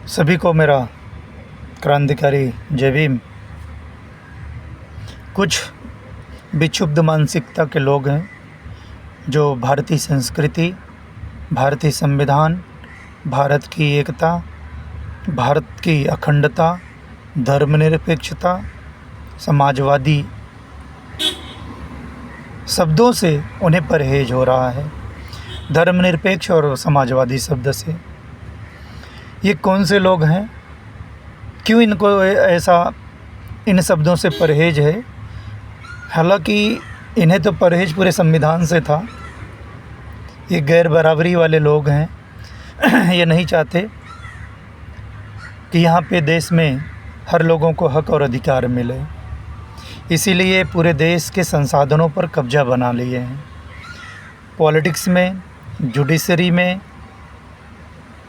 सभी को मेरा क्रांतिकारी जय भीम। कुछ विक्षुब्ध मानसिकता के लोग हैं जो भारतीय संस्कृति, भारतीय संविधान, भारत की एकता, भारत की अखंडता, धर्मनिरपेक्षता, समाजवादी शब्दों से उन्हें परहेज हो रहा है। धर्मनिरपेक्ष और समाजवादी शब्द से ये कौन से लोग हैं, क्यों इनको ऐसा इन शब्दों से परहेज है? हालांकि इन्हें तो परहेज पूरे संविधान से था। ये गैर बराबरी वाले लोग हैं। ये नहीं चाहते कि यहाँ पे देश में हर लोगों को हक और अधिकार मिले, इसीलिए पूरे देश के संसाधनों पर कब्जा बना लिए हैं। पॉलिटिक्स में, जुडिशरी में,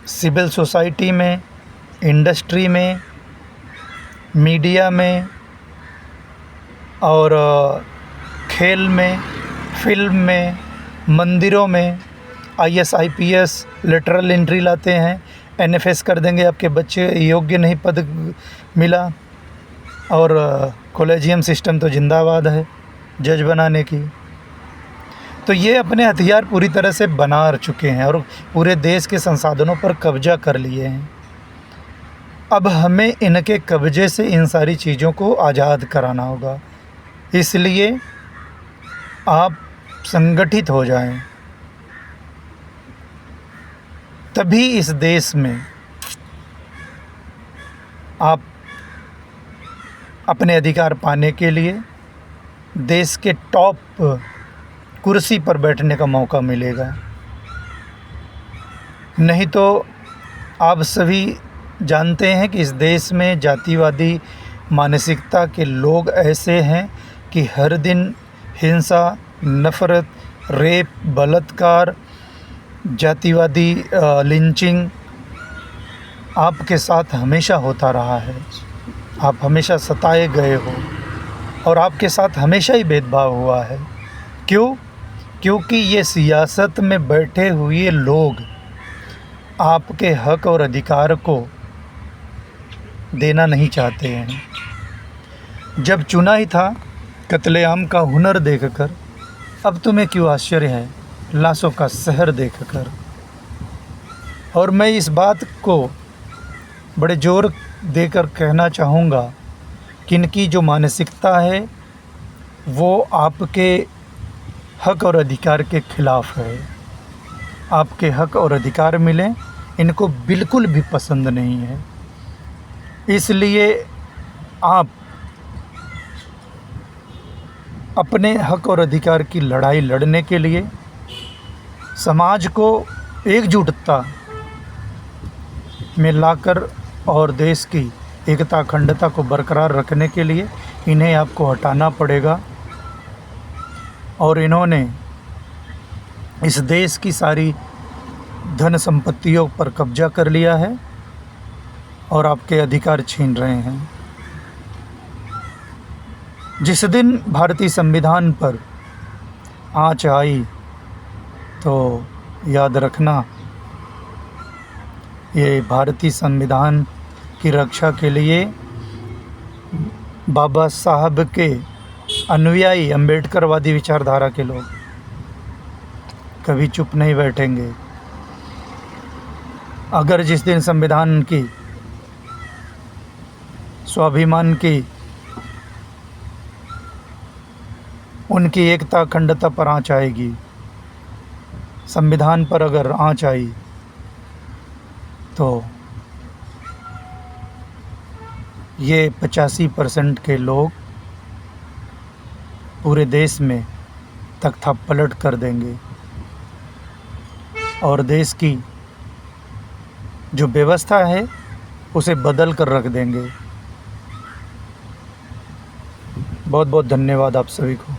सिविल सोसाइटी में, इंडस्ट्री में, मीडिया में और खेल में, फिल्म में, मंदिरों में IAS IPS लेटरल एंट्री लाते हैं। NFS कर देंगे, आपके बच्चे योग्य नहीं पद मिला। और कॉलेजियम सिस्टम तो जिंदाबाद है जज बनाने की। तो ये अपने हथियार पूरी तरह से बना चुके हैं और पूरे देश के संसाधनों पर कब्जा कर लिए हैं। अब हमें इनके कब्जे से इन सारी चीज़ों को आज़ाद कराना होगा। इसलिए आप संगठित हो जाएं, तभी इस देश में आप अपने अधिकार पाने के लिए देश के टॉप कुर्सी पर बैठने का मौका मिलेगा। नहीं तो आप सभी जानते हैं कि इस देश में जातिवादी मानसिकता के लोग ऐसे हैं कि हर दिन हिंसा, नफ़रत, रेप, बलात्कार, जातिवादी लिंचिंग आपके साथ हमेशा होता रहा है। आप हमेशा सताए गए हो और आपके साथ हमेशा ही भेदभाव हुआ है। क्यों? क्योंकि ये सियासत में बैठे हुए लोग आपके हक और अधिकार को देना नहीं चाहते हैं। जब चुना ही था कत्लेआम का हुनर देखकर, अब तुम्हें क्यों आश्चर्य है लाशों का शहर देखकर। और मैं इस बात को बड़े ज़ोर देकर कहना चाहूँगा कि इनकी जो मानसिकता है वो आपके हक और अधिकार के ख़िलाफ़ है। आपके हक और अधिकार मिलें इनको बिल्कुल भी पसंद नहीं है। इसलिए आप अपने हक और अधिकार की लड़ाई लड़ने के लिए समाज को एकजुटता में लाकर और देश की एकता अखंडता को बरकरार रखने के लिए इन्हें आपको हटाना पड़ेगा। और इन्होंने इस देश की सारी धन संपत्तियों पर कब्जा कर लिया है और आपके अधिकार छीन रहे हैं। जिस दिन भारतीय संविधान पर आँच आई तो याद रखना, ये भारतीय संविधान की रक्षा के लिए बाबा साहब के अनुयायी, अम्बेडकरवादी विचारधारा के लोग कभी चुप नहीं बैठेंगे। अगर जिस दिन संविधान की, स्वाभिमान की, उनकी एकता अखंडता पर आँच आएगी, संविधान पर अगर आँच आई तो ये 85% के लोग पूरे देश में तख्ता पलट कर देंगे और देश की जो व्यवस्था है उसे बदल कर रख देंगे। बहुत बहुत धन्यवाद आप सभी को।